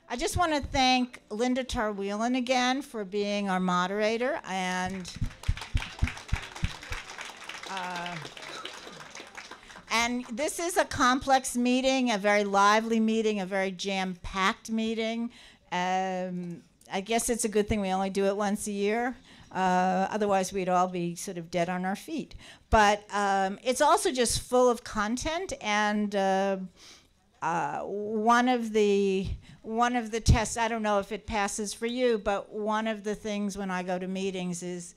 I just want to thank Linda Tarwheelan again for being our moderator, and this is a complex meeting, a very lively meeting, a very jam-packed meeting. I guess it's a good thing we only do it once a year. Otherwise, we'd all be sort of dead on our feet. But it's also just full of content, and one of the tests, I don't know if it passes for you, but one of the things when I go to meetings is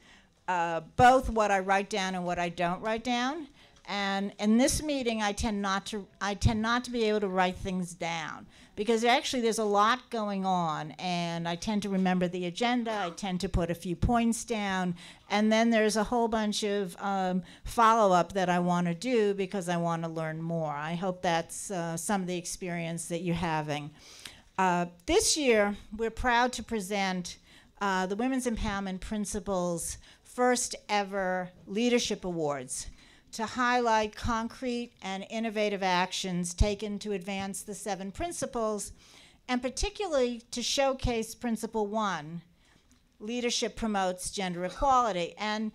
both what I write down and what I don't write down. And in this meeting, I tend not to be able to write things down because actually there's a lot going on, and I tend to remember the agenda. I tend to put a few points down, and then there's a whole bunch of follow-up that I want to do because I want to learn more. I hope that's some of the experience that you're having. This year, we're proud to present the Women's Empowerment Principles' first ever Leadership Awards, to highlight concrete and innovative actions taken to advance the 7 principles, and particularly to showcase Principle 1, leadership promotes gender equality. And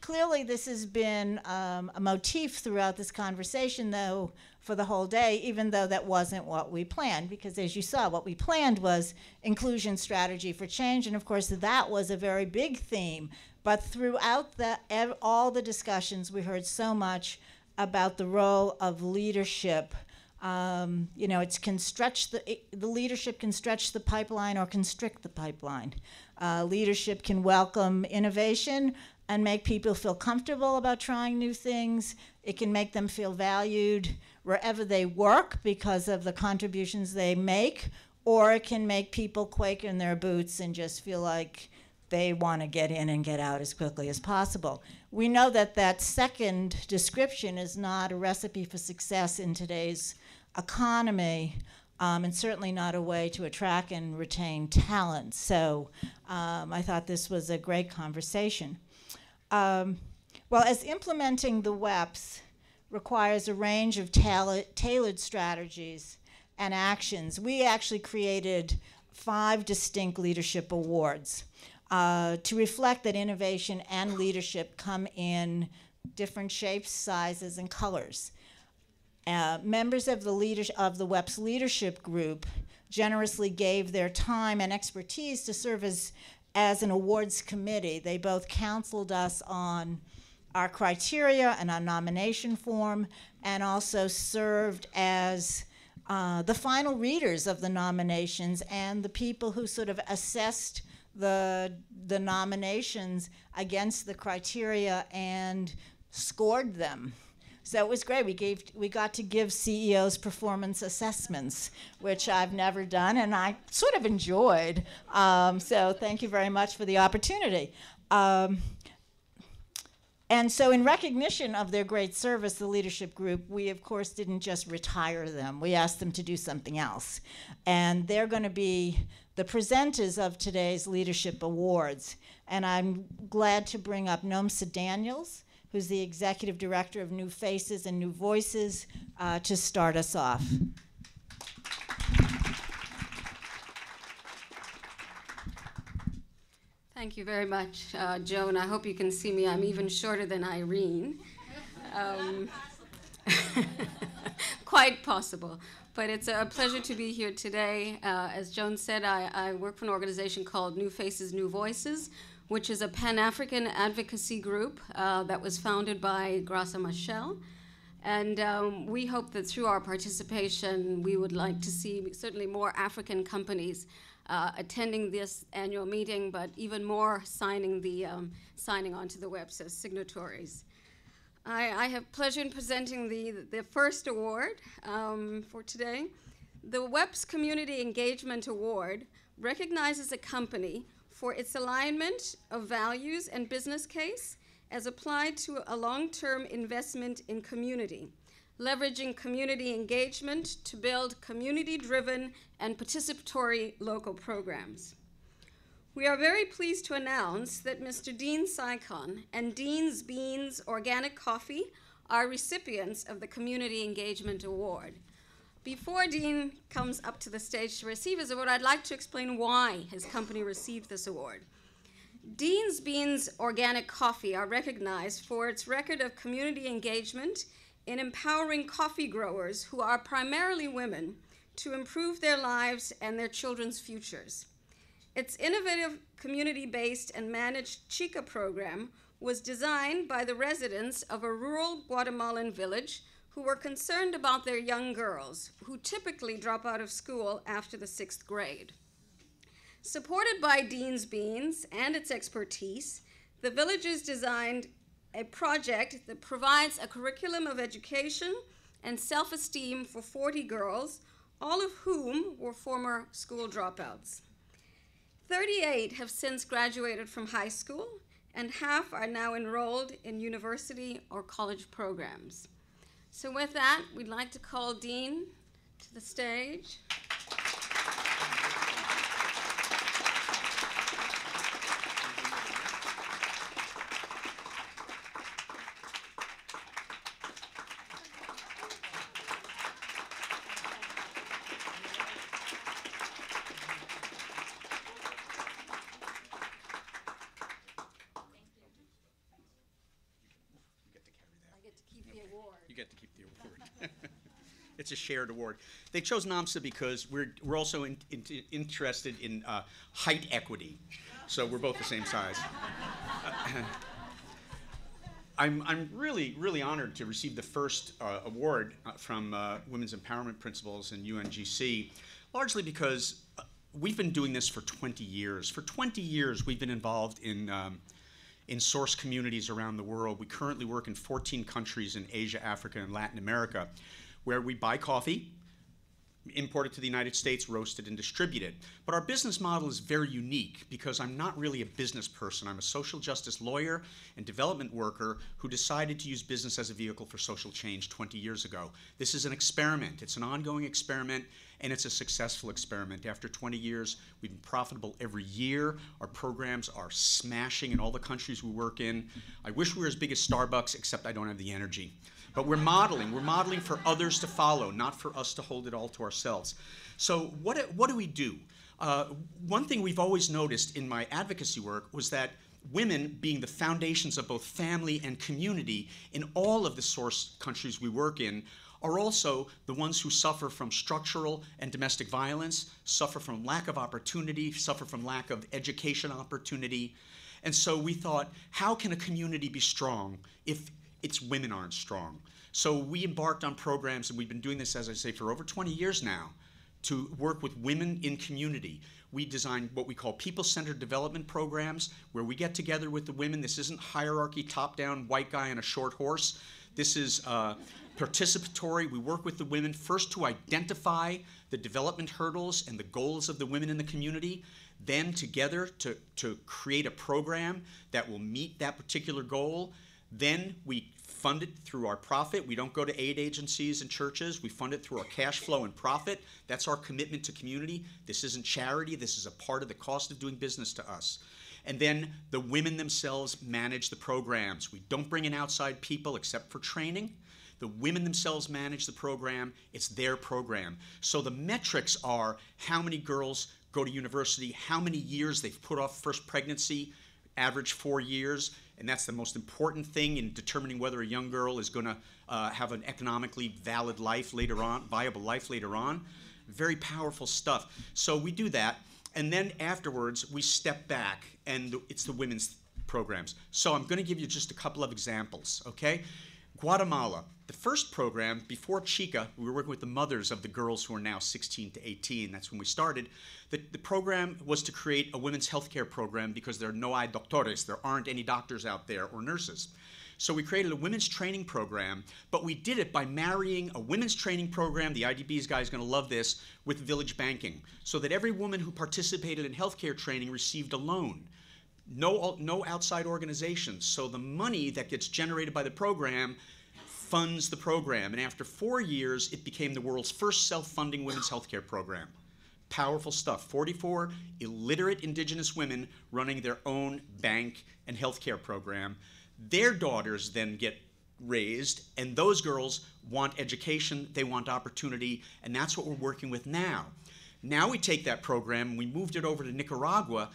clearly this has been a motif throughout this conversation, though, for the whole day, even though that wasn't what we planned, because as you saw, what we planned was inclusion strategy for change, and of course that was a very big theme. But throughout all the discussions, we heard so much about the role of leadership. The leadership can stretch the pipeline or constrict the pipeline. Leadership can welcome innovation and make people feel comfortable about trying new things. It can make them feel valued wherever they work because of the contributions they make, or it can make people quake in their boots and just feel like they want to get in and get out as quickly as possible. We know that that second description is not a recipe for success in today's economy, and certainly not a way to attract and retain talent. So I thought this was a great conversation. Well, as implementing the WEPs requires a range of tailored strategies and actions, we actually created 5 distinct leadership awards to reflect that innovation and leadership come in different shapes, sizes, and colors. Members of the WEPs Leadership Group generously gave their time and expertise to serve as an awards committee. They both counseled us on our criteria and our nomination form, and also served as the final readers of the nominations and the people who sort of assessed the nominations against the criteria and scored them. So it was great. We got to give CEOs performance assessments, which I've never done, and I sort of enjoyed. So thank you very much for the opportunity. And so in recognition of their great service, the leadership group, we of course didn't just retire them. We asked them to do something else. And they're going to be the presenters of today's Leadership Awards. And I'm glad to bring up Nomsa Daniels, who's the Executive Director of New Faces and New Voices, to start us off. Thank you very much, Joan. I hope you can see me. I'm even shorter than Irene. Quite possible. But it's a pleasure to be here today. As Joan said, I work for an organization called New Faces, New Voices, which is a Pan-African advocacy group that was founded by Graça Machel. And we hope that through our participation, we would like to see certainly more African companies attending this annual meeting, but even more signing onto the WEPs as signatories. I have pleasure in presenting the first award for today. The WEPs Community Engagement Award recognizes a company for its alignment of values and business case as applied to a long-term investment in community, leveraging community engagement to build community-driven and participatory local programs. We are very pleased to announce that Mr. Dean Saikon and Dean's Beans Organic Coffee are recipients of the Community Engagement Award. Before Dean comes up to the stage to receive his award, I'd like to explain why his company received this award. Dean's Beans Organic Coffee are recognized for its record of community engagement in empowering coffee growers who are primarily women to improve their lives and their children's futures. Its innovative community-based and managed Chica program was designed by the residents of a rural Guatemalan village who were concerned about their young girls, who typically drop out of school after the 6th grade. Supported by Dean's Beans and its expertise, the villagers designed a project that provides a curriculum of education and self-esteem for 40 girls, all of whom were former school dropouts. 38 have since graduated from high school, and half are now enrolled in university or college programs. So with that, we'd like to call Dean to the stage. You get to keep the award. It's a shared award. They chose NAMSA because we're also interested in height equity, so we're both the same size. I'm really honored to receive the first award from Women's Empowerment Principles and UNGC, largely because we've been doing this for 20 years. For 20 years, we've been involved in source communities around the world. We currently work in 14 countries in Asia, Africa, and Latin America, where we buy coffee, import it to the United States, roast it, and distribute it. But our business model is very unique because I'm not really a business person. I'm a social justice lawyer and development worker who decided to use business as a vehicle for social change 20 years ago. This is an experiment. It's an ongoing experiment, and it's a successful experiment. After 20 years, we've been profitable every year. Our programs are smashing in all the countries we work in. I wish we were as big as Starbucks, except I don't have the energy. But we're modeling for others to follow, not for us to hold it all to ourselves. So what do we do? One thing we've always noticed in my advocacy work was that women, being the foundations of both family and community in all of the source countries we work in, are also the ones who suffer from structural and domestic violence, suffer from lack of opportunity, suffer from lack of education opportunity. And so we thought, how can a community be strong if its women aren't strong? So we embarked on programs, and we've been doing this, as I say, for over 20 years now, to work with women in community. We design what we call people-centered development programs, where we get together with the women. This isn't hierarchy, top-down, white guy on a short horse. This is participatory. We work with the women first to identify the development hurdles and the goals of the women in the community, then together to create a program that will meet that particular goal. Then we fund it through our profit. We don't go to aid agencies and churches. We fund it through our cash flow and profit. That's our commitment to community. This isn't charity. This is a part of the cost of doing business to us. And then the women themselves manage the programs. We don't bring in outside people except for training. The women themselves manage the program. It's their program. So the metrics are how many girls go to university, how many years they've put off first pregnancy, average 4 years. And that's the most important thing in determining whether a young girl is going to have an economically valid life later on, viable life later on. Very powerful stuff. So we do that. And then afterwards, we step back, and it's the women's programs. So I'm going to give you just a couple of examples, okay? Guatemala, the first program, before Chica, we were working with the mothers of the girls who are now 16 to 18. That's when we started. The program was to create a women's healthcare program because there are no hay doctores. There aren't any doctors out there or nurses. So we created a women's training program, but we did it by marrying a women's training program, the IDB's guy is going to love this, with village banking, so that every woman who participated in healthcare training received a loan. No outside organizations. So the money that gets generated by the program funds the program. And after 4 years, it became the world's first self-funding women's healthcare program. Powerful stuff. 44 illiterate indigenous women running their own bank and healthcare program. Their daughters then get raised, and those girls want education, they want opportunity, and that's what we're working with now. Now we take that program and we moved it over to Nicaragua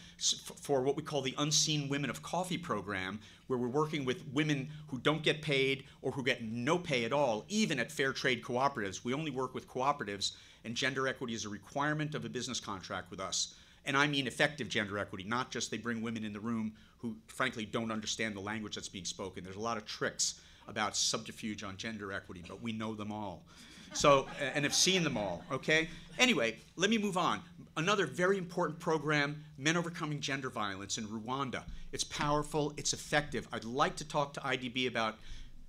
for what we call the Unseen Women of Coffee program, where we're working with women who don't get paid or who get no pay at all, even at fair trade cooperatives. We only work with cooperatives, and gender equity is a requirement of a business contract with us. And I mean effective gender equity, not just they bring women in the room who frankly don't understand the language that's being spoken. There's a lot of tricks about subterfuge on gender equity, but we know them all. So, and have seen them all, okay? Anyway, let me move on. Another very important program, Men Overcoming Gender Violence in Rwanda. It's powerful, it's effective. I'd like to talk to IDB about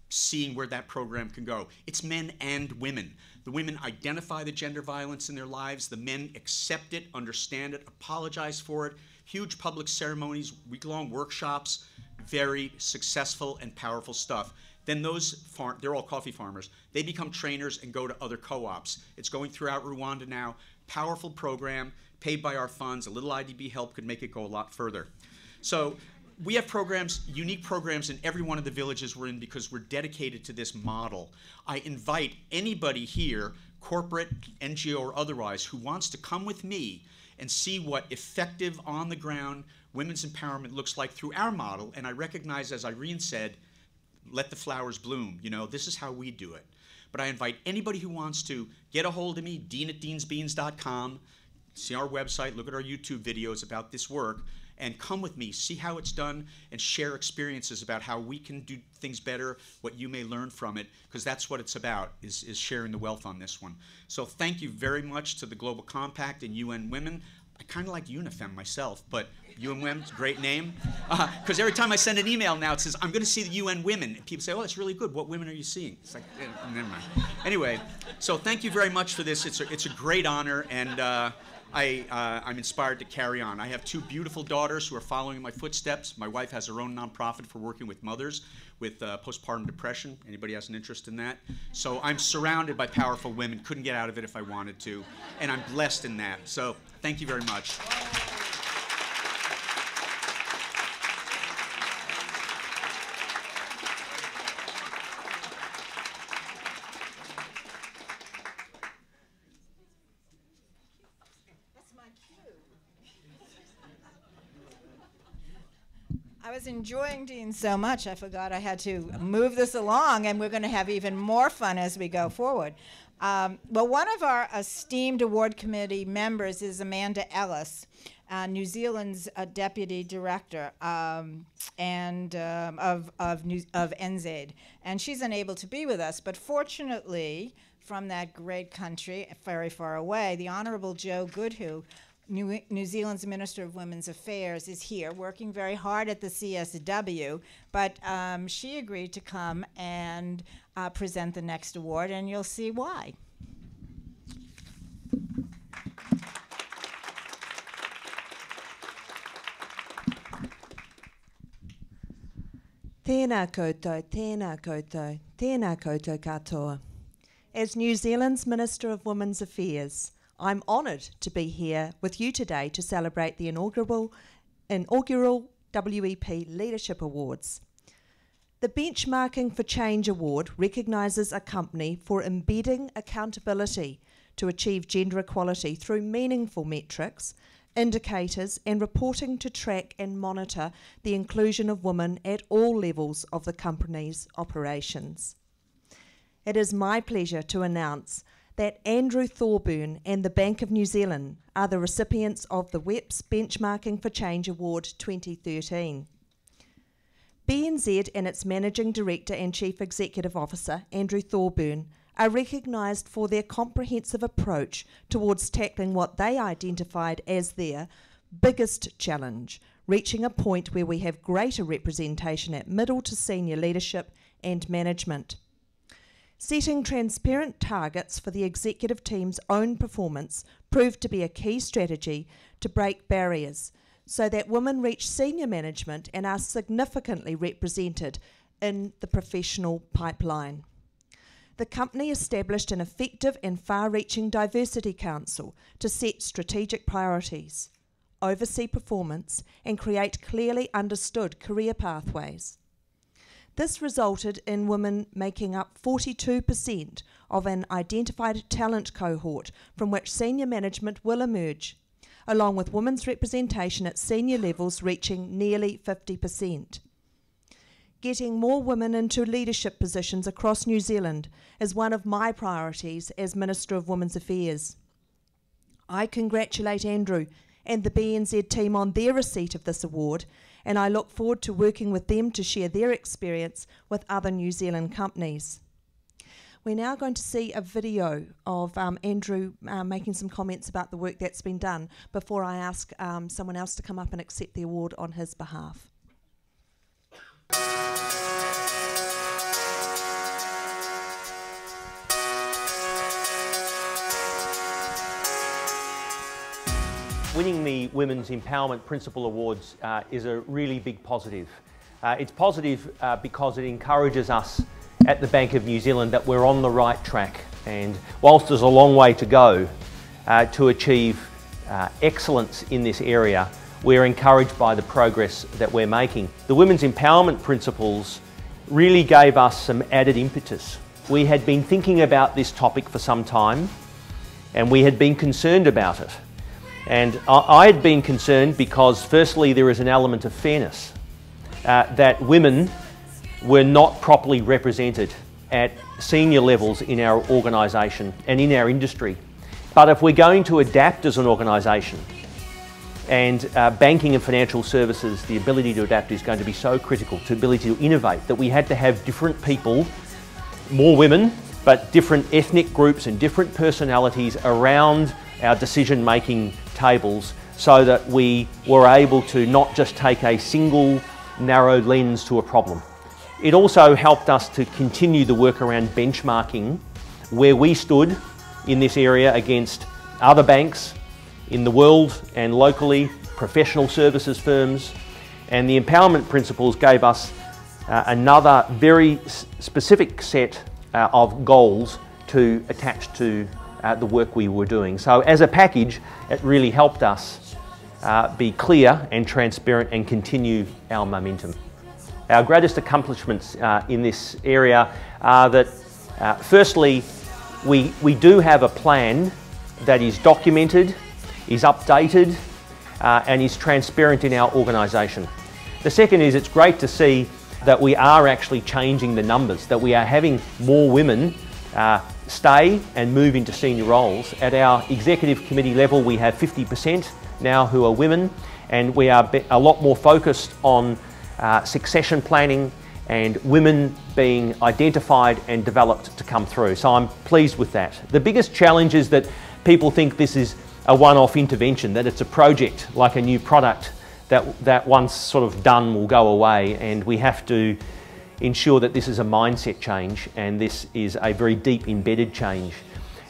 seeing where that program can go. It's men and women. The women identify the gender violence in their lives. The men accept it, understand it, apologize for it. Huge public ceremonies, week-long workshops, very successful and powerful stuff. Then those, they're all coffee farmers, they become trainers and go to other co-ops. It's going throughout Rwanda now. Powerful program, paid by our funds. A little IDB help could make it go a lot further. So we have programs, unique programs in every one of the villages we're in because we're dedicated to this model. I invite anybody here, corporate, NGO, or otherwise, who wants to come with me and see what effective, on-the-ground women's empowerment looks like through our model. And I recognize, as Irene said, let the flowers bloom. You know, this is how we do it. But I invite anybody who wants to get a hold of me, dean@deansbeans.com, see our website, look at our YouTube videos about this work, and come with me, see how it's done, and share experiences about how we can do things better, what you may learn from it, because that's what it's about, is sharing the wealth on this one. So thank you very much to the Global Compact and UN Women. I kind of like UNIFEM myself, but UN Women's a great name. Because every time I send an email now, it says, I'm going to see the UN Women. And people say, oh, that's really good. What women are you seeing? It's like, never mind. Anyway, so thank you very much for this. It's a great honor, and I'm inspired to carry on. I have two beautiful daughters who are following in my footsteps. My wife has her own nonprofit for working with mothers with postpartum depression. Anybody has an interest in that? So I'm surrounded by powerful women. Couldn't get out of it if I wanted to. And I'm blessed in that. So thank you very much. I was enjoying Dean so much, I forgot I had to move this along, and we're going to have even more fun as we go forward. Well, one of our esteemed award committee members is Amanda Ellis, New Zealand's deputy director of NZAID, and she's unable to be with us. But fortunately, from that great country, very far away, the Honourable Jo Goodhue, New Zealand's Minister of Women's Affairs, is here working very hard at the CSW, but she agreed to come and present the next award, and you'll see why. Tēnā koutou, tēnā koutou, tēnā koutou katoa. As New Zealand's Minister of Women's Affairs, I'm honoured to be here with you today to celebrate the inaugural WEP Leadership Awards. The Benchmarking for Change Award recognises a company for embedding accountability to achieve gender equality through meaningful metrics, indicators and reporting to track and monitor the inclusion of women at all levels of the company's operations. It is my pleasure to announce that Andrew Thorburn and the Bank of New Zealand are the recipients of the WEPs Benchmarking for Change Award 2013. BNZ and its Managing Director and Chief Executive Officer, Andrew Thorburn, are recognised for their comprehensive approach towards tackling what they identified as their biggest challenge, reaching a point where we have greater representation at middle to senior leadership and management. Setting transparent targets for the executive team's own performance proved to be a key strategy to break barriers so that women reach senior management and are significantly represented in the professional pipeline. The company established an effective and far-reaching diversity council to set strategic priorities, oversee performance, and create clearly understood career pathways. This resulted in women making up 42% of an identified talent cohort from which senior management will emerge, along with women's representation at senior levels reaching nearly 50%. Getting more women into leadership positions across New Zealand is one of my priorities as Minister of Women's Affairs. I congratulate Andrew and the BNZ team on their receipt of this award, and I look forward to working with them to share their experience with other New Zealand companies. We're now going to see a video of Andrew making some comments about the work that's been done before I ask someone else to come up and accept the award on his behalf. Winning the Women's Empowerment Principal Awards is a really big positive. It's positive because it encourages us at the Bank of New Zealand that we're on the right track, and whilst there's a long way to go to achieve excellence in this area, we're encouraged by the progress that we're making. The Women's Empowerment Principles really gave us some added impetus. We had been thinking about this topic for some time, and we had been concerned about it. And I had been concerned because, firstly, there is an element of fairness, that women were not properly represented at senior levels in our organisation and in our industry. But if we're going to adapt as an organisation, and banking and financial services, the ability to adapt is going to be so critical, to the ability to innovate, that we had to have different people, more women, but different ethnic groups and different personalities around our decision-making tables, so that we were able to not just take a single narrow lens to a problem. It also helped us to continue the work around benchmarking where we stood in this area against other banks in the world and locally, professional services firms, and the empowerment principles gave us another very specific set of goals to attach to the work we were doing. So as a package, it really helped us be clear and transparent and continue our momentum. Our greatest accomplishments in this area are that, firstly, we do have a plan that is documented, is updated, and is transparent in our organisation. The second is, it's great to see that we are actually changing the numbers, that we are having more women stay and move into senior roles. At our executive committee level, we have 50% now who are women, and we are a lot more focused on succession planning and women being identified and developed to come through. So I'm pleased with that. The biggest challenge is that people think this is a one-off intervention, that it's a project like a new product that once sort of done will go away, and we have to ensure that this is a mindset change and this is a very deep embedded change.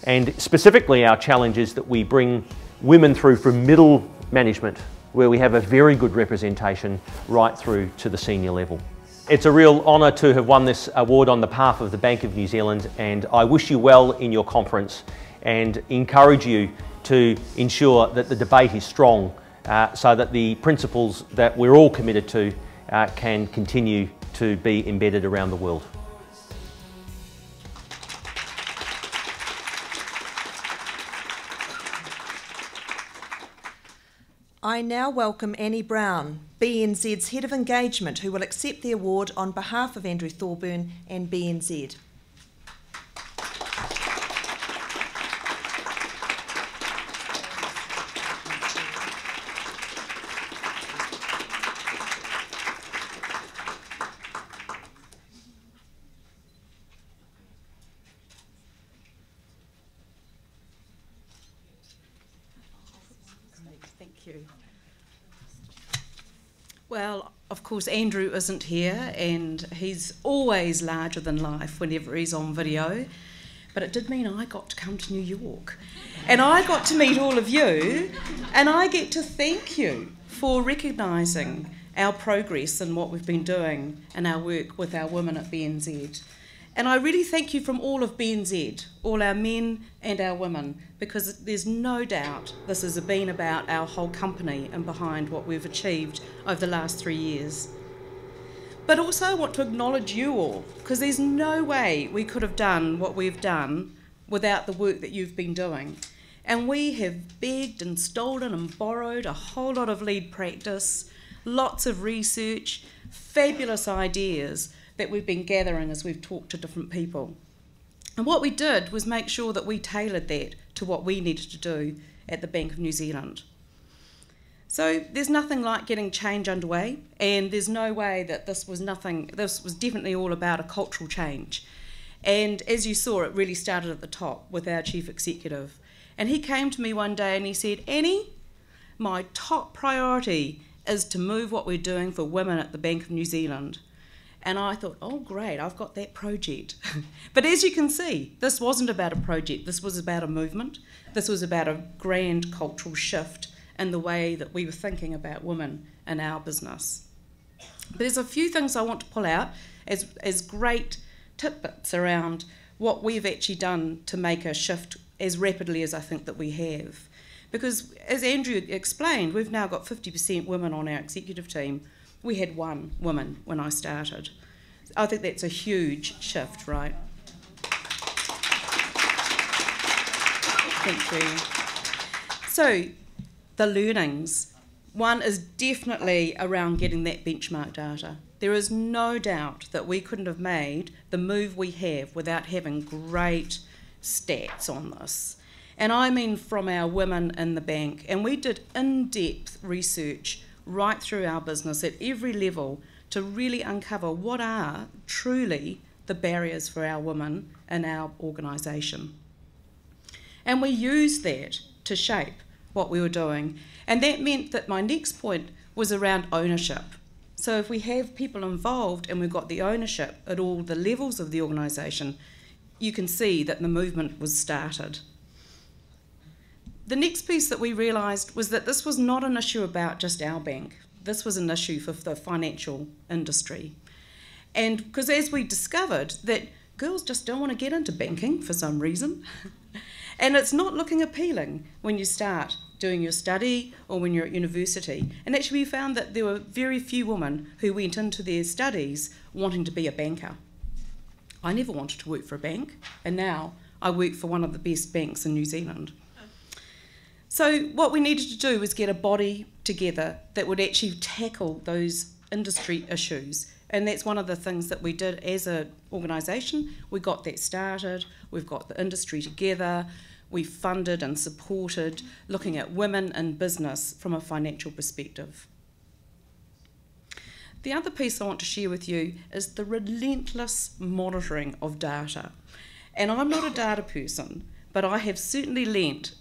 And specifically our challenge is that we bring women through from middle management, where we have a very good representation, right through to the senior level. It's a real honour to have won this award on behalf of the Bank of New Zealand, and I wish you well in your conference and encourage you to ensure that the debate is strong so that the principles that we're all committed to can continue to be embedded around the world. I now welcome Annie Brown, BNZ's Head of Engagement, who will accept the award on behalf of Andrew Thorburn and BNZ. Thank you. Well, of course, Andrew isn't here, and he's always larger than life whenever he's on video. But it did mean I got to come to New York. And I got to meet all of you, and I get to thank you for recognising our progress and what we've been doing in our work with our women at BNZ. And I really thank you from all of BNZ, all our men and our women, because there's no doubt this has been about our whole company and behind what we've achieved over the last 3 years. But also I want to acknowledge you all, because there's no way we could have done what we've done without the work that you've been doing. And we have begged and stolen and borrowed a whole lot of lead practice, lots of research, fabulous ideas that we've been gathering as we've talked to different people. And what we did was make sure that we tailored that to what we needed to do at the Bank of New Zealand. So there's nothing like getting change underway, and there's no way that this was definitely all about a cultural change. And as you saw, it really started at the top with our chief executive. And he came to me one day and he said, Annie, my top priority is to move what we're doing for women at the Bank of New Zealand. And I thought, oh great, I've got that project. But as you can see, this wasn't about a project, this was about a movement. This was about a grand cultural shift in the way that we were thinking about women in our business. But there's a few things I want to pull out as great tidbits around what we've actually done to make a shift as rapidly as I think that we have. Because as Andrew explained, we've now got 50% women on our executive team. We had 1 woman when I started. I think that's a huge shift, right? Thank you. So, the learnings. One is definitely around getting that benchmark data. There is no doubt that we couldn't have made the move we have without having great stats on this. And I mean from our women in the bank. And we did in-depth research right through our business at every level to really uncover what are truly the barriers for our women in our organisation. And we used that to shape what we were doing. And that meant that my next point was around ownership. So if we have people involved and we've got the ownership at all the levels of the organisation, you can see that the movement was started. The next piece that we realised was that this was not an issue about just our bank. This was an issue for the financial industry. And because as we discovered that girls just don't want to get into banking for some reason, and it's not looking appealing when you start doing your study or when you're at university. And actually we found that there were very few women who went into their studies wanting to be a banker. I never wanted to work for a bank, and now I work for one of the best banks in New Zealand. So what we needed to do was get a body together that would actually tackle those industry issues. And that's one of the things that we did as an organisation. We got that started, we've got the industry together, we funded and supported looking at women in business from a financial perspective. The other piece I want to share with you is the relentless monitoring of data. And I'm not a data person, but I have certainly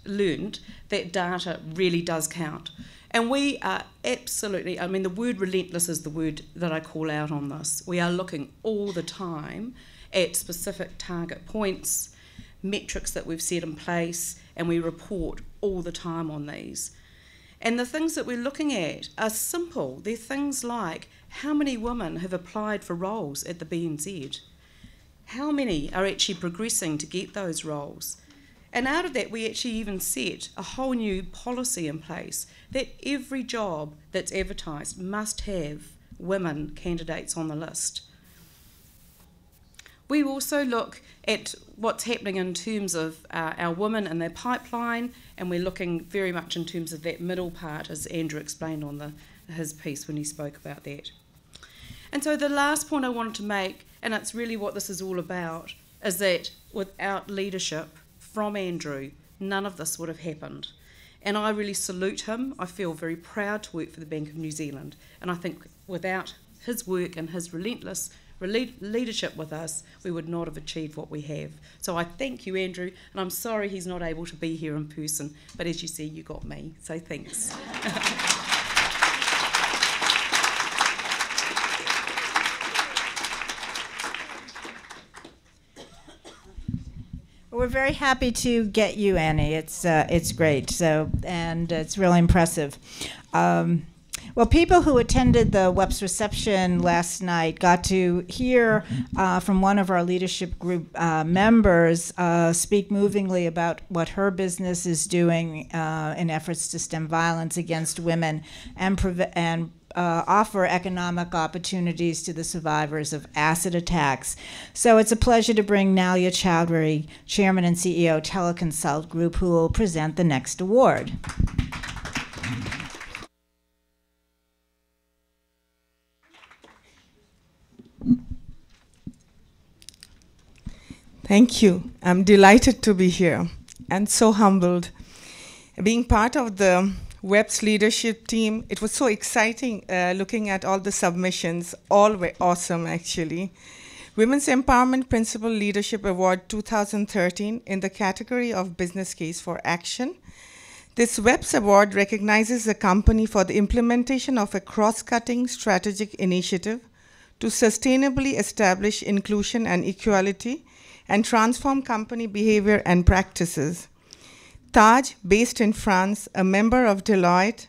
learned that data really does count. And we are absolutely, I mean, the word relentless is the word that I call out on this. We are looking all the time at specific target points, metrics that we've set in place, and we report all the time on these. And the things that we're looking at are simple. They're things like how many women have applied for roles at the BNZ? How many are actually progressing to get those roles? And out of that, we actually even set a whole new policy in place that every job that's advertised must have women candidates on the list. We also look at what's happening in terms of our women and their pipeline, and we're looking very much in terms of that middle part, as Andrew explained on his piece when he spoke about that. And so the last point I wanted to make, and it's really what this is all about, is that without leadership from Andrew, none of this would have happened. And I really salute him. I feel very proud to work for the Bank of New Zealand. And I think without his work and his relentless leadership with us, we would not have achieved what we have. So I thank you, Andrew, and I'm sorry he's not able to be here in person, but as you see, you got me, so thanks. We're very happy to get you, Annie. It's great. So, and it's really impressive. Well, people who attended the WEPs reception last night got to hear from one of our leadership group members speak movingly about what her business is doing in efforts to stem violence against women and offer economic opportunities to the survivors of acid attacks. So it's a pleasure to bring Nalia Chowdhury, Chairman and CEO Teleconsult Group, who will present the next award. Thank you. I'm delighted to be here and so humbled. Being part of the WEPs leadership team, it was so exciting looking at all the submissions. All were awesome, actually. Women's Empowerment Principal Leadership Award 2013 in the category of Business Case for Action. This WEPs award recognizes a company for the implementation of a cross-cutting strategic initiative to sustainably establish inclusion and equality and transform company behavior and practices. Taj, based in France, a member of Deloitte,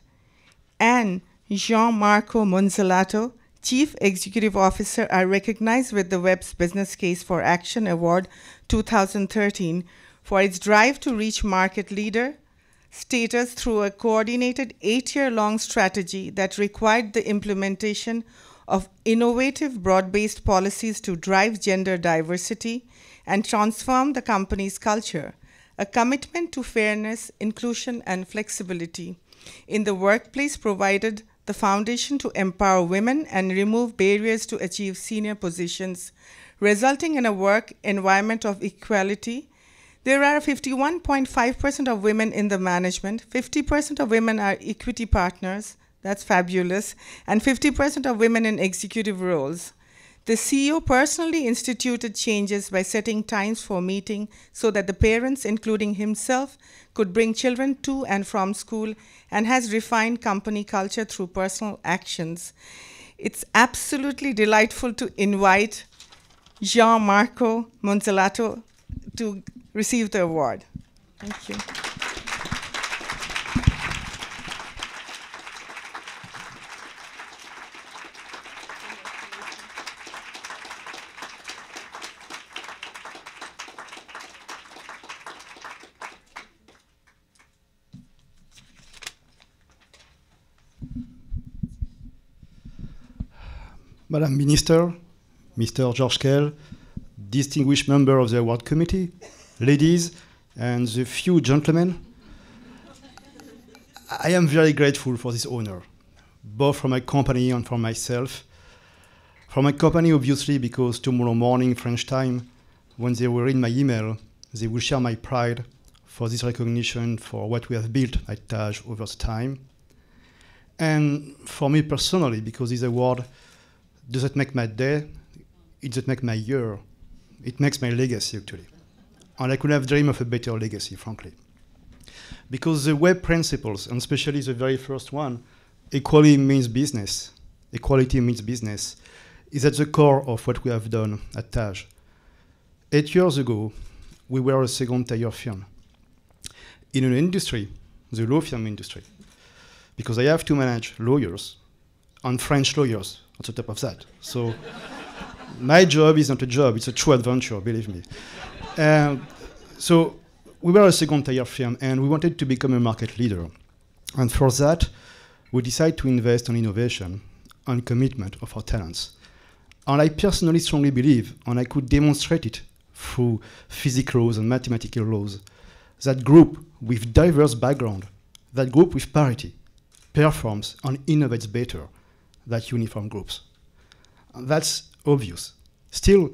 and Jean-Marco Monzelato, Chief Executive Officer, are recognized with the WEPs Business Case for Action Award 2013 for its drive to reach market leader status through a coordinated 8-year-long strategy that required the implementation of innovative broad-based policies to drive gender diversity and transform the company's culture, a commitment to fairness, inclusion, and flexibility in the workplace provided the foundation to empower women and remove barriers to achieve senior positions, resulting in a work environment of equality. There are 51.5% of women in the management, 50% of women are equity partners, that's fabulous, and 50% of women in executive roles. The CEO personally instituted changes by setting times for meeting so that the parents, including himself, could bring children to and from school, and has refined company culture through personal actions. It's absolutely delightful to invite Jean-Marco Monzelato to receive the award. Thank you. Madam Minister, Mr. George Kell, distinguished member of the award committee, ladies, and the few gentlemen, I am very grateful for this honor, both from my company and for myself. From my company, obviously, because tomorrow morning, French time, when they will read my email, they will share my pride for this recognition for what we have built at Taj over the time. And for me personally, because this award doesn't make my day, it doesn't make my year, it makes my legacy, actually. And I could have dreamed of a better legacy, frankly. Because the WEP principles, and especially the very first one, equality means business, equality means business, is at the core of what we have done at Taj. 8 years ago, we were a second-tier firm. In an industry, the law firm industry, because I have to manage lawyers and French lawyers on top of that. So my job is not a job, it's a true adventure, believe me. So we were a second-tier firm, and we wanted to become a market leader. And for that, we decided to invest in innovation and commitment of our talents. And I personally strongly believe, and I could demonstrate it through physics laws and mathematical laws, that group with diverse background, that group with parity, performs and innovates better than uniform groups. And that's obvious. Still,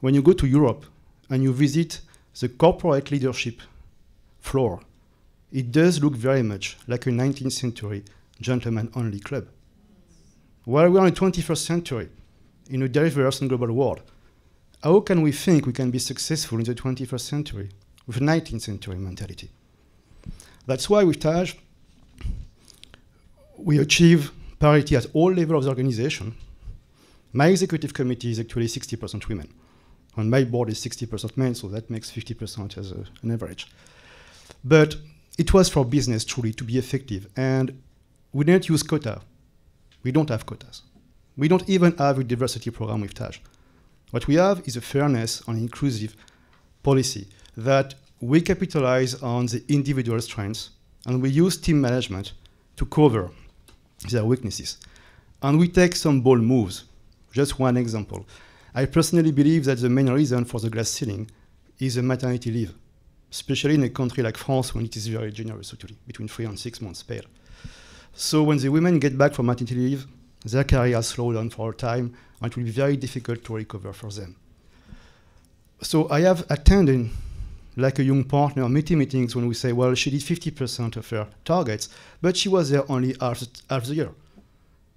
when you go to Europe and you visit the corporate leadership floor, it does look very much like a 19th century gentleman-only club. While we're in the 21st century, in a diverse and global world, how can we think we can be successful in the 21st century with a 19th century mentality? That's why with Taj, we achieve parity at all levels of the organization. My executive committee is actually 60% women, and my board is 60% men, so that makes 50% as an average. But it was for business truly to be effective, and we didn't use quota. We don't have quotas. We don't even have a diversity program with Taj. What we have is a fairness and inclusive policy that we capitalize on the individual strengths, and we use team management to cover their weaknesses. And we take some bold moves. Just one example. I personally believe that the main reason for the glass ceiling is the maternity leave, especially in a country like France when it is very generous, actually, between 3 and 6 months paid. So when the women get back from maternity leave, their career slows down for a time, and it will be very difficult to recover for them. So I have attended, like a young partner, meetings when we say, well, she did 50% of her targets, but she was there only half the year.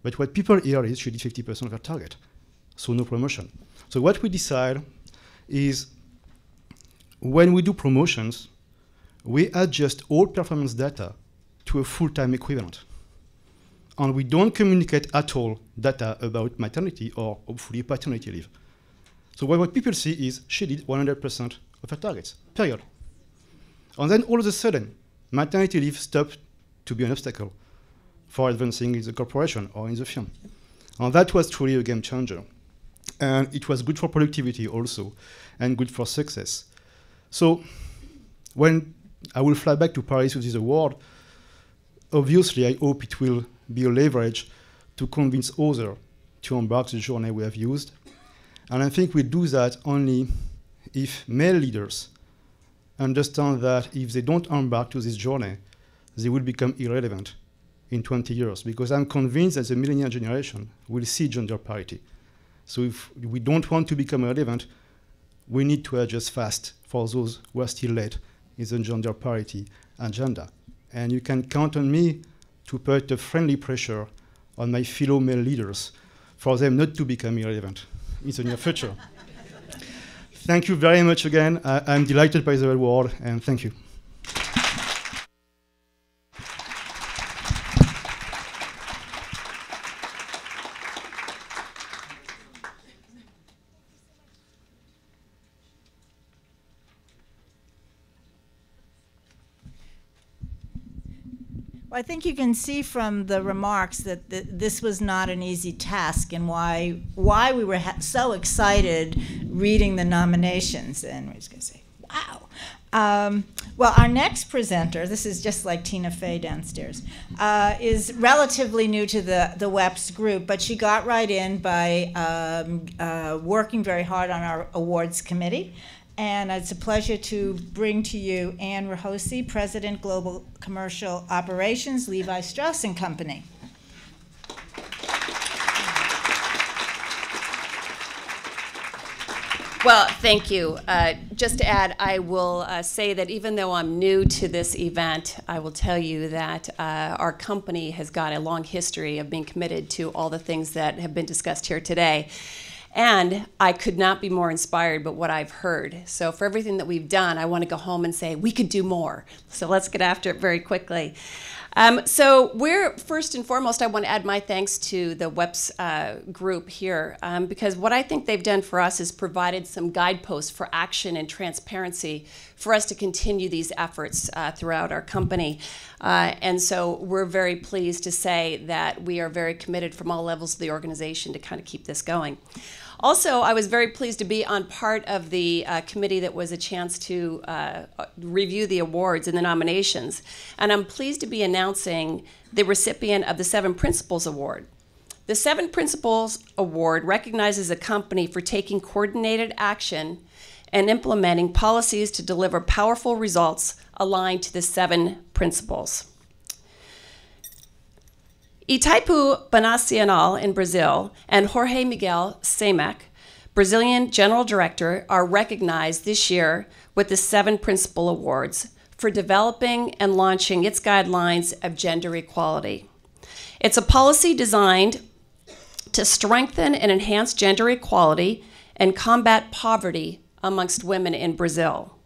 But what people hear is she did 50% of her target, so no promotion. So what we decide is when we do promotions, we adjust all performance data to a full-time equivalent. And we don't communicate at all data about maternity or hopefully paternity leave. So what people see is she did 100% of her targets, period. And then all of a sudden, maternity leave stopped to be an obstacle for advancing in the corporation or in the firm. And that was truly a game changer. And it was good for productivity also, and good for success. So when I will fly back to Paris with this award, obviously I hope it will be a leverage to convince others to embark the journey we have used. And I think we do that only if male leaders understand that if they don't embark to this journey, they will become irrelevant in 20 years, because I'm convinced that the millennial generation will see gender parity. So if we don't want to become relevant, we need to adjust fast for those who are still late in the gender parity agenda. And you can count on me to put a friendly pressure on my fellow male leaders for them not to become irrelevant in the near future. Thank you very much again. I'm delighted by the award, and thank you. Well, I think you can see from the remarks that this was not an easy task, and why we were so excited reading the nominations. And we're just going to say, wow. Well, our next presenter, this is just like Tina Fey downstairs, is relatively new to the WEPs group, but she got right in by working very hard on our awards committee. And it's a pleasure to bring to you Anne Rahosi, President, Global Commercial Operations, Levi Strauss & Company. Well, thank you. Just to add, I will say that even though I'm new to this event, I will tell you that our company has got a long history of being committed to all the things that have been discussed here today. And I could not be more inspired by what I've heard. So for everything that we've done, I want to go home and say, we could do more. So let's get after it very quickly. So we're, first and foremost, I want to add my thanks to the WEPs group here, because what I think they've done for us is provided some guideposts for action and transparency for us to continue these efforts throughout our company. And so we're very pleased to say that we are very committed from all levels of the organization to kind of keep this going. Also, I was very pleased to be on part of the committee that was a chance to review the awards and the nominations. And I'm pleased to be announcing the recipient of the 7 Principles Award. The 7 Principles Award recognizes a company for taking coordinated action and implementing policies to deliver powerful results aligned to the 7 principles. Itaipu Binacional in Brazil and Jorge Miguel Semek, Brazilian General Director, are recognized this year with the 7 Principle Awards for developing and launching its guidelines of gender equality. It's a policy designed to strengthen and enhance gender equality and combat poverty amongst women in Brazil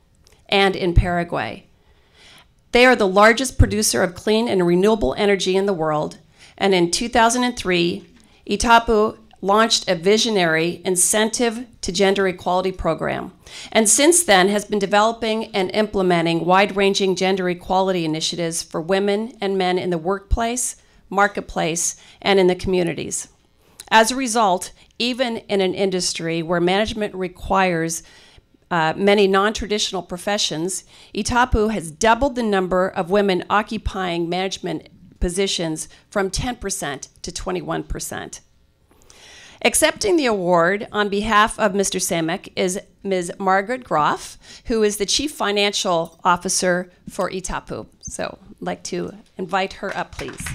and in Paraguay. They are the largest producer of clean and renewable energy in the world, and in 2003, Itaipu launched a visionary incentive to gender equality program, and since then has been developing and implementing wide-ranging gender equality initiatives for women and men in the workplace, marketplace, and in the communities. As a result, even in an industry where management requires many non-traditional professions, Itaipu has doubled the number of women occupying management positions from 10% to 21%. Accepting the award on behalf of Mr. Samek is Ms. Margaret Groff, who is the Chief Financial Officer for Itaipu. So I'd like to invite her up, please.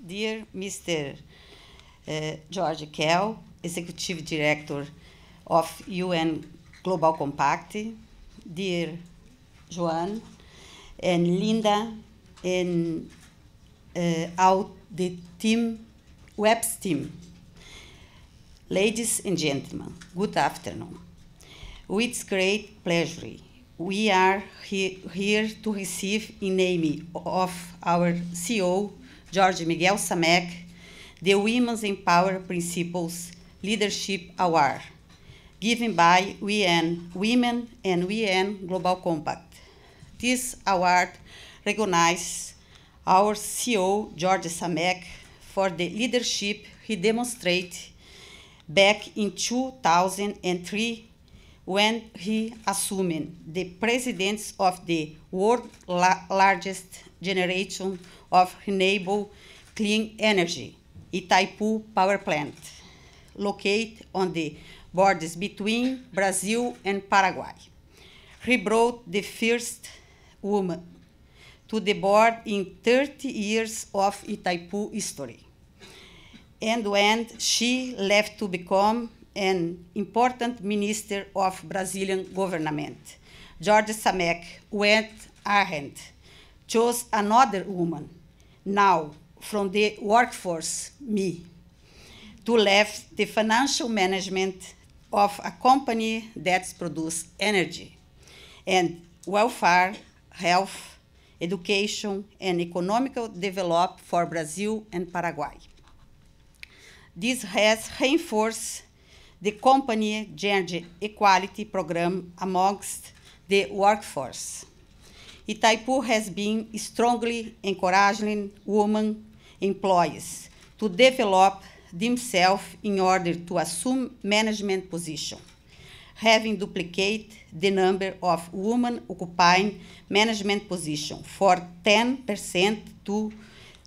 Dear Mr. George Kell, Executive Director of UN Global Compact, dear Joan and Linda and all the team, WEPs team, ladies and gentlemen, good afternoon. With great pleasure, we are here to receive in name of our CEO, George Miguel Samek, the Women's Empower Principles Leadership Award, given by UN Women and UN Global Compact. This award recognizes our CEO, George Samek, for the leadership he demonstrated back in 2003 when he assumed the presidency of the world's largest generation of renewable clean energy, Itaipu Power Plant, located on the borders between Brazil and Paraguay. He brought the first woman to the board in 30 years of Itaipu history. And when she left to become an important minister of Brazilian government, George Samek went ahead, chose another woman, now from the workforce, me, to left the financial management of a company that produces energy and welfare, health, education, and economical development for Brazil and Paraguay. This has reinforced the company gender equality program amongst the workforce. Itaipu has been strongly encouraging women employees to develop themselves in order to assume management position, having duplicated the number of women occupying management positions for 10% to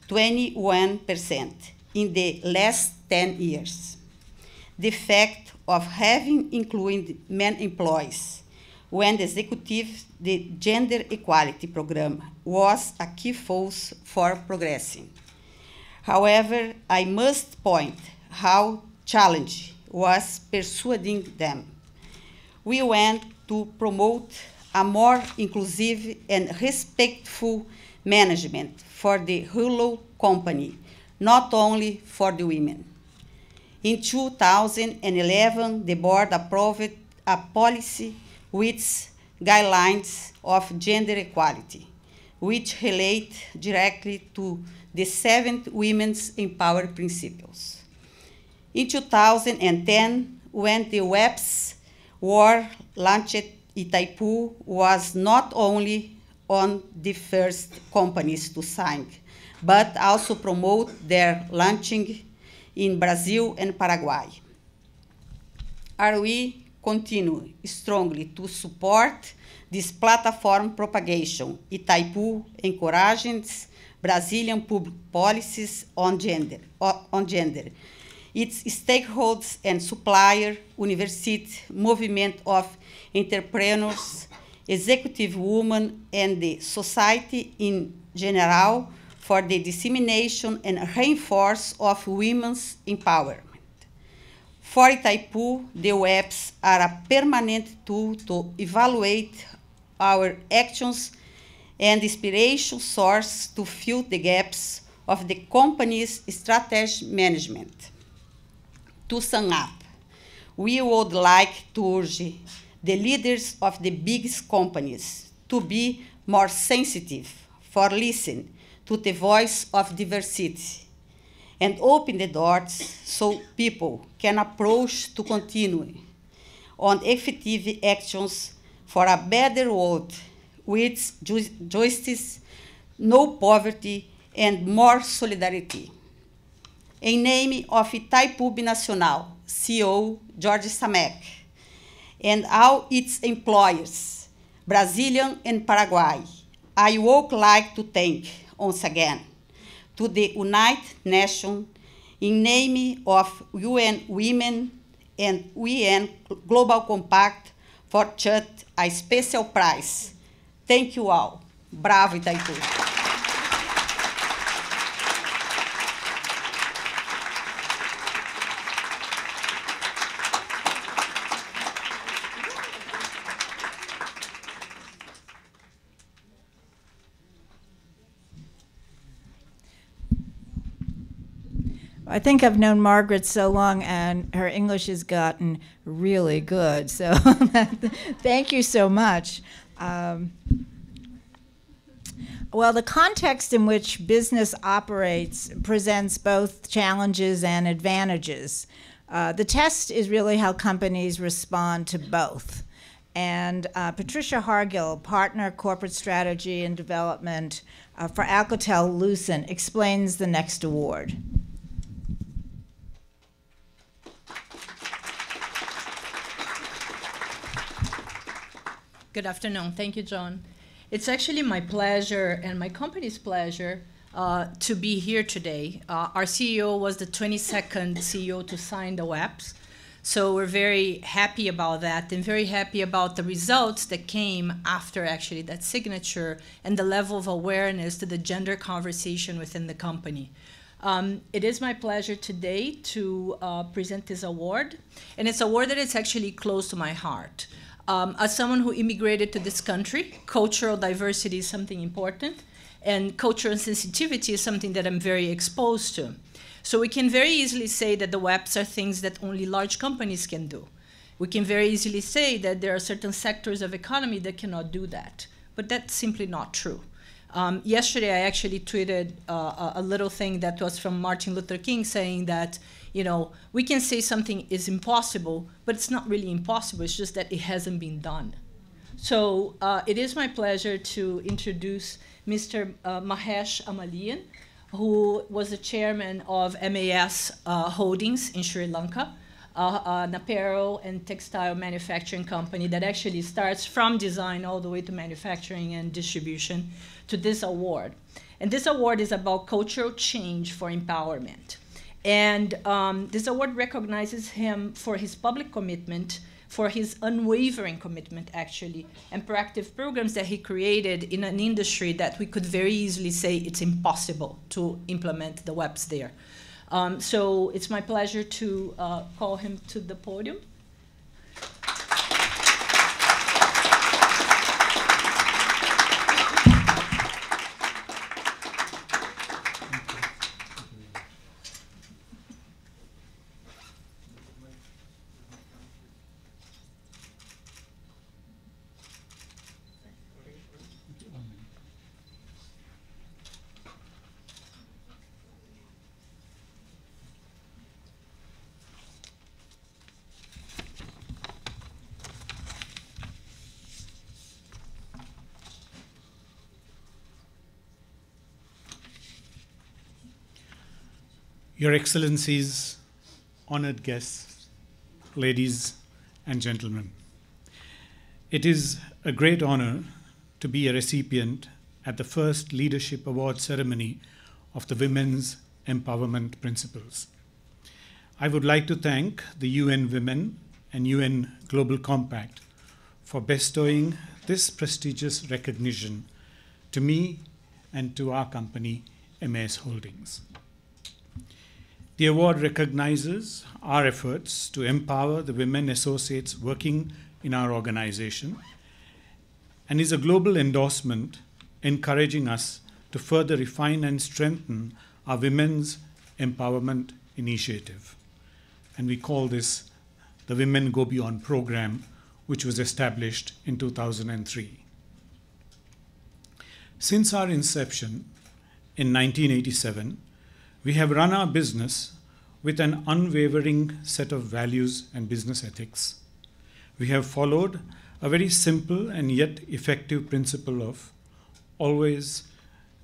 21% in the last 10 years. The fact of having included men employees when the executive, the gender equality program was a key force for progressing. However, I must point how challenging was persuading them. We want to promote a more inclusive and respectful management for the whole company, not only for the women. In 2011, the board approved a policy with guidelines of gender equality, which relate directly to the 7 Women's Empower Principles. In 2010, when the WEPs were launched, Itaipu was not only on the first companies to sign, but also promote their launching in Brazil and Paraguay. Are we continue strongly to support this platform propagation? Itaipu encourages Brazilian public policies on gender. Its stakeholders and supplier, university, movement of entrepreneurs, executive women, and the society in general for the dissemination and reinforcement of women's empowerment. For Itaipu, the WEPs are a permanent tool to evaluate our actions and inspiration source to fill the gaps of the company's strategic management. To sum up, we would like to urge the leaders of the biggest companies to be more sensitive for listen to the voice of diversity and open the doors so people can approach to continue on effective actions for a better world with justice, no poverty, and more solidarity. In name of Itaipu Binacional, CEO Jorge Samek, and all its employers, Brazilian and Paraguay, I would like to thank once again to the United Nations in name of UN Women and UN Global Compact for such a special prize. Thank you all. Bravo, Itaipu. I think I've known Margaret so long, and her English has gotten really good. So thank you so much. Well, the context in which business operates presents both challenges and advantages. The test is really how companies respond to both. And Patricia Hargill, Partner Corporate Strategy and Development for Alcatel-Lucent, explains the next award. Good afternoon. Thank you, John. It's actually my pleasure and my company's pleasure to be here today. Our CEO was the 22nd CEO to sign the WEPs. So we're very happy about that and very happy about the results that came after actually that signature and the level of awareness to the gender conversation within the company. It is my pleasure today to present this award. And it's an award that is actually close to my heart. As someone who immigrated to this country, cultural diversity is something important, and cultural sensitivity is something that I'm very exposed to. So we can very easily say that the WEPs are things that only large companies can do. We can very easily say that there are certain sectors of economy that cannot do that, but that's simply not true. Yesterday, I actually tweeted a little thing that was from Martin Luther King saying that, you know, we can say something is impossible, but it's not really impossible. It's just that it hasn't been done. So it is my pleasure to introduce Mr. Mahesh Amalian, who was the chairman of MAS Holdings in Sri Lanka, an apparel and textile manufacturing company that actually starts from design all the way to manufacturing and distribution, to this award. And this award is about cultural change for empowerment. And this award recognizes him for his public commitment, for his unwavering commitment, actually, and proactive programs that he created in an industry that we could very easily say it's impossible to implement the WEPs there. So it's my pleasure to call him to the podium. Your Excellencies, honored guests, ladies and gentlemen, it is a great honor to be a recipient at the first Leadership Award ceremony of the Women's Empowerment Principles. I would like to thank the UN Women and UN Global Compact for bestowing this prestigious recognition to me and to our company, MAS Holdings. The award recognizes our efforts to empower the women associates working in our organization and is a global endorsement encouraging us to further refine and strengthen our Women's Empowerment Initiative. And we call this the Women Go Beyond program, which was established in 2003. Since our inception in 1987, we have run our business with an unwavering set of values and business ethics. We have followed a very simple and yet effective principle of always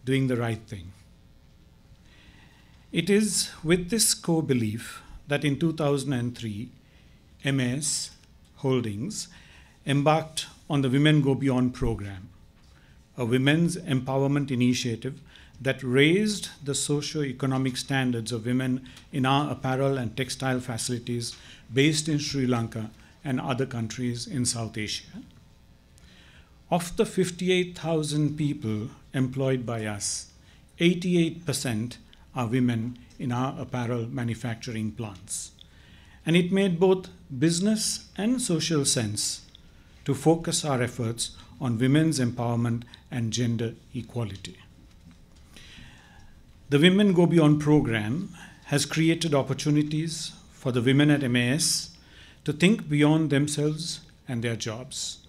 doing the right thing. It is with this core belief that in 2003, MAS Holdings embarked on the Women Go Beyond program, a women's empowerment initiative that raised the socio-economic standards of women in our apparel and textile facilities based in Sri Lanka and other countries in South Asia. Of the 58,000 people employed by us, 88% are women in our apparel manufacturing plants. And it made both business and social sense to focus our efforts on women's empowerment and gender equality. The Women Go Beyond program has created opportunities for the women at MAS to think beyond themselves and their jobs.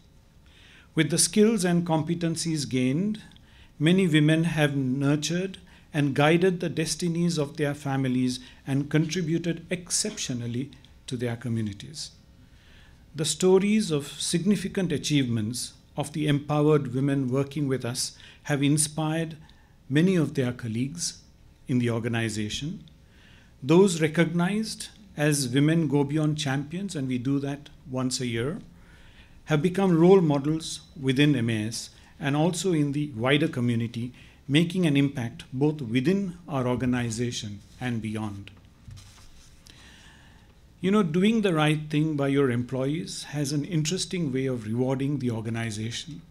With the skills and competencies gained, many women have nurtured and guided the destinies of their families and contributed exceptionally to their communities. The stories of significant achievements of the empowered women working with us have inspired many of their colleagues in the organization. Those recognized as Women Go Beyond champions, and we do that once a year, have become role models within MAS and also in the wider community, making an impact both within our organization and beyond. You know, doing the right thing by your employees has an interesting way of rewarding the organization.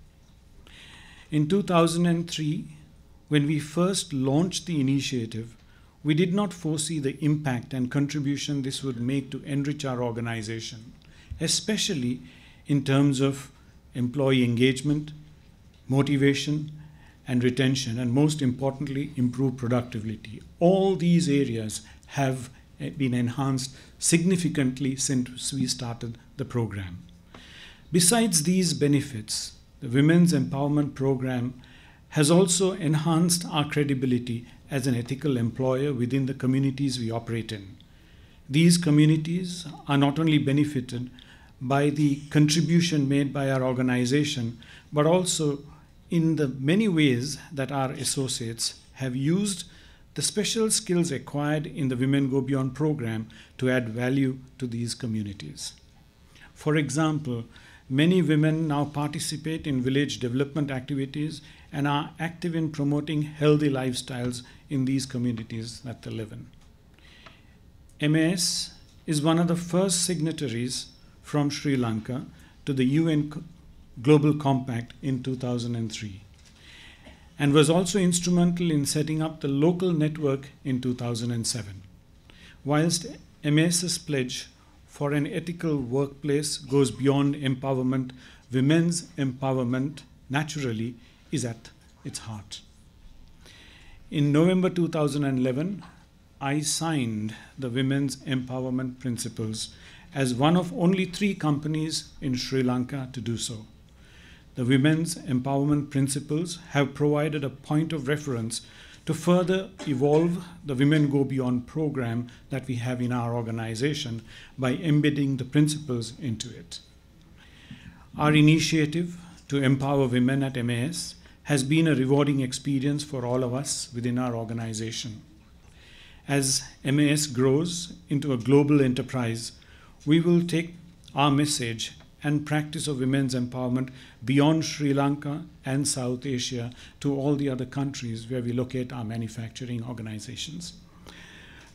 In 2003, when we first launched the initiative, we did not foresee the impact and contribution this would make to enrich our organization, especially in terms of employee engagement, motivation, and retention, and most importantly, improve productivity. All these areas have been enhanced significantly since we started the program. Besides these benefits, the Women's Empowerment Program has also enhanced our credibility as an ethical employer within the communities we operate in. These communities are not only benefited by the contribution made by our organization, but also in the many ways that our associates have used the special skills acquired in the Women Go Beyond program to add value to these communities. For example, many women now participate in village development activities and are active in promoting healthy lifestyles in these communities that they live in. MAS is one of the first signatories from Sri Lanka to the UN Global Compact in 2003 and was also instrumental in setting up the local network in 2007. Whilst MAS's pledge for an ethical workplace goes beyond empowerment, women's empowerment naturally is at its heart. In November 2011, I signed the Women's Empowerment Principles as one of only 3 companies in Sri Lanka to do so. The Women's Empowerment Principles have provided a point of reference to further evolve the Women Go Beyond program that we have in our organization by embedding the principles into it. Our initiative to empower women at MAS has been a rewarding experience for all of us within our organization. As MAS grows into a global enterprise, we will take our message and practice of women's empowerment beyond Sri Lanka and South Asia to all the other countries where we locate our manufacturing organizations.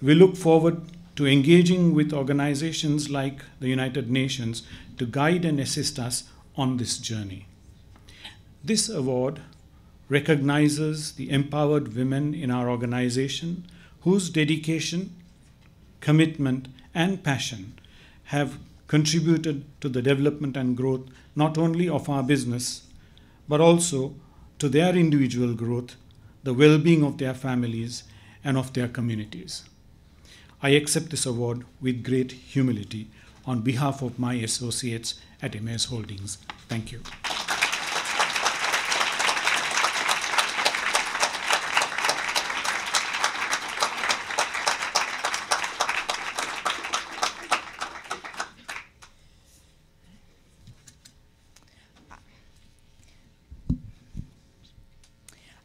We look forward to engaging with organizations like the United Nations to guide and assist us on this journey. This award recognizes the empowered women in our organization whose dedication, commitment, and passion have contributed to the development and growth not only of our business, but also to their individual growth, the well-being of their families, and of their communities. I accept this award with great humility, on behalf of my associates at MS Holdings. Thank you.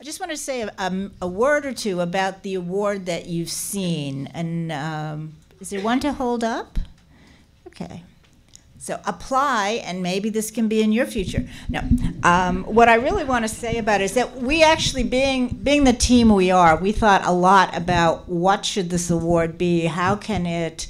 I just want to say a word or two about the award that you've seen. And is there one to hold up? Okay. So apply, and maybe this can be in your future. No. What I really want to say about it is that we actually, being the team we are, we thought a lot about what should this award be, how can it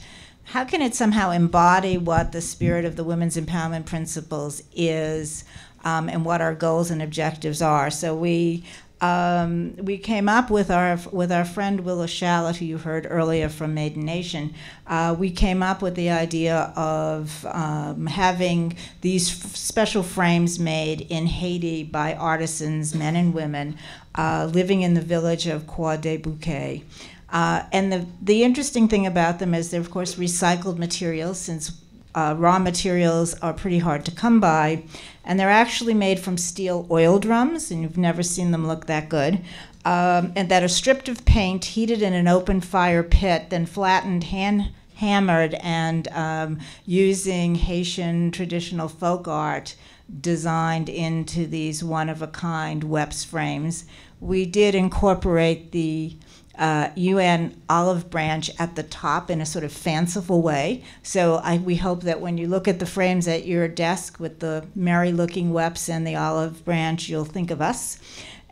somehow embody what the spirit of the Women's Empowerment Principles is, and what our goals and objectives are. So we came up with our friend Willa Shallot, who you heard earlier from Maiden Nation. We came up with the idea of having these special frames made in Haiti by artisans, men and women, living in the village of Croix des Bouquets. And the interesting thing about them is they're, of course, recycled materials, since raw materials are pretty hard to come by. And they're actually made from steel oil drums, and you've never seen them look that good, and that are stripped of paint, heated in an open fire pit, then flattened, hand-hammered, and using Haitian traditional folk art designed into these one-of-a-kind WEPs frames. We did incorporate the UN olive branch at the top in a sort of fanciful way. So we hope that when you look at the frames at your desk with the merry-looking WEPs and the olive branch, you'll think of us.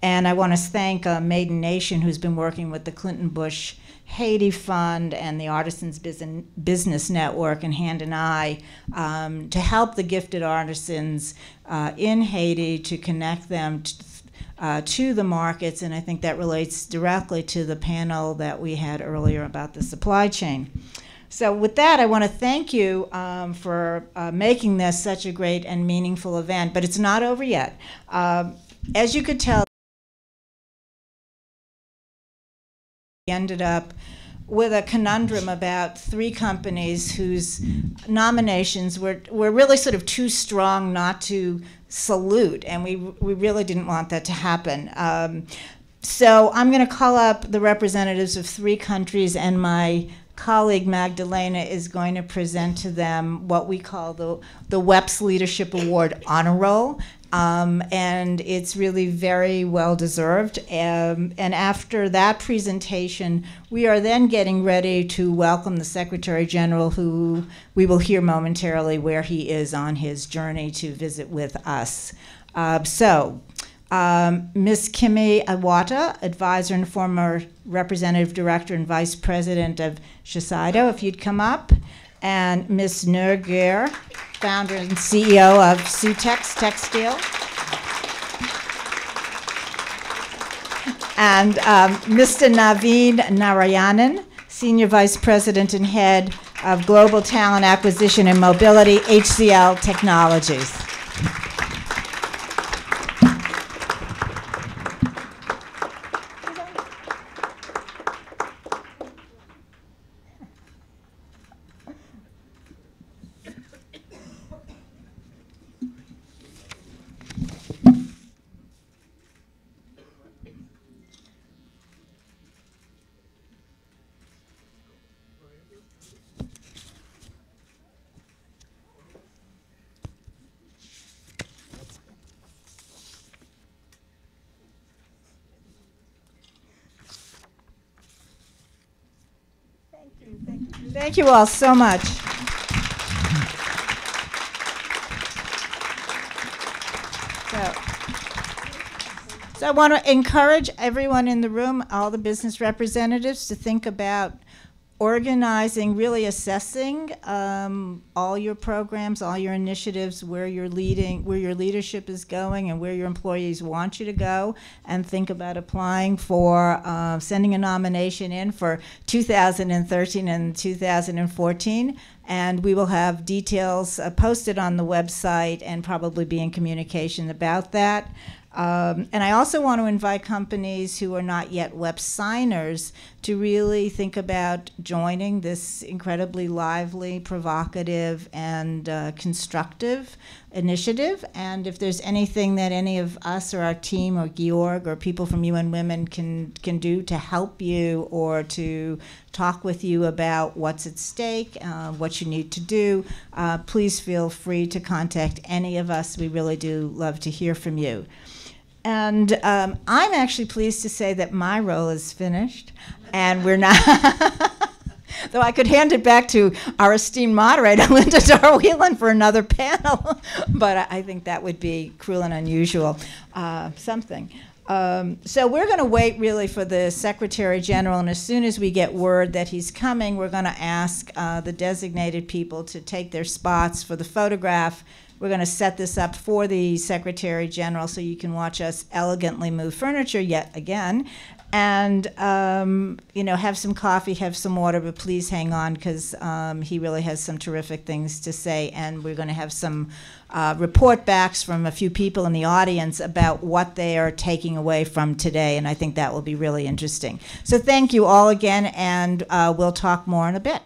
And I want to thank Maiden Nation, who's been working with the Clinton Bush Haiti Fund and the Artisans Business Network and Hand in Eye to help the gifted artisans in Haiti, to connect them to the markets, and I think that relates directly to the panel that we had earlier about the supply chain. So with that, I want to thank you for making this such a great and meaningful event, but it's not over yet. As you could tell, we ended up with a conundrum about 3 companies whose nominations were really sort of too strong not to salute, and we really didn't want that to happen. So I'm going to call up the representatives of 3 countries, and my colleague Magdalena is going to present to them what we call the WEPs Leadership Award Honor Roll. And it's really very well deserved. And after that presentation, we are then getting ready to welcome the Secretary General, who we will hear momentarily where he is on his journey to visit with us. Ms. Kimi Iwata, advisor and former representative director and vice president of Shiseido, if you'd come up, and Ms. Nur Gher, founder and CEO of Sutex Textile, and Mr. Naveen Narayanan, senior vice president and head of global talent acquisition and mobility, HCL Technologies. Thank you all so much. So I want to encourage everyone in the room, all the business representatives, to think about organizing, really assessing all your programs, all your initiatives, where your leadership is going and where your employees want you to go, and think about applying for, sending a nomination in for 2013 and 2014. And we will have details posted on the website and probably be in communication about that. And I also want to invite companies who are not yet WEP signers to really think about joining this incredibly lively, provocative, and constructive initiative. And if there's anything that any of us or our team or Georg or people from UN Women can do to help you or to talk with you about what's at stake, what you need to do, please feel free to contact any of us. We really do love to hear from you. And I'm actually pleased to say that my role is finished, and we're not, though I could hand it back to our esteemed moderator, Linda Dar-Whelan, for another panel, but I think that would be cruel and unusual something. So we're going to wait really for the Secretary General, and as soon as we get word that he's coming, we're going to ask the designated people to take their spots for the photograph. We're going to set this up for the Secretary General so you can watch us elegantly move furniture yet again. And, you know, have some coffee, have some water, but please hang on because he really has some terrific things to say. And we're going to have some report backs from a few people in the audience about what they are taking away from today. And I think that will be really interesting. So thank you all again, and we'll talk more in a bit.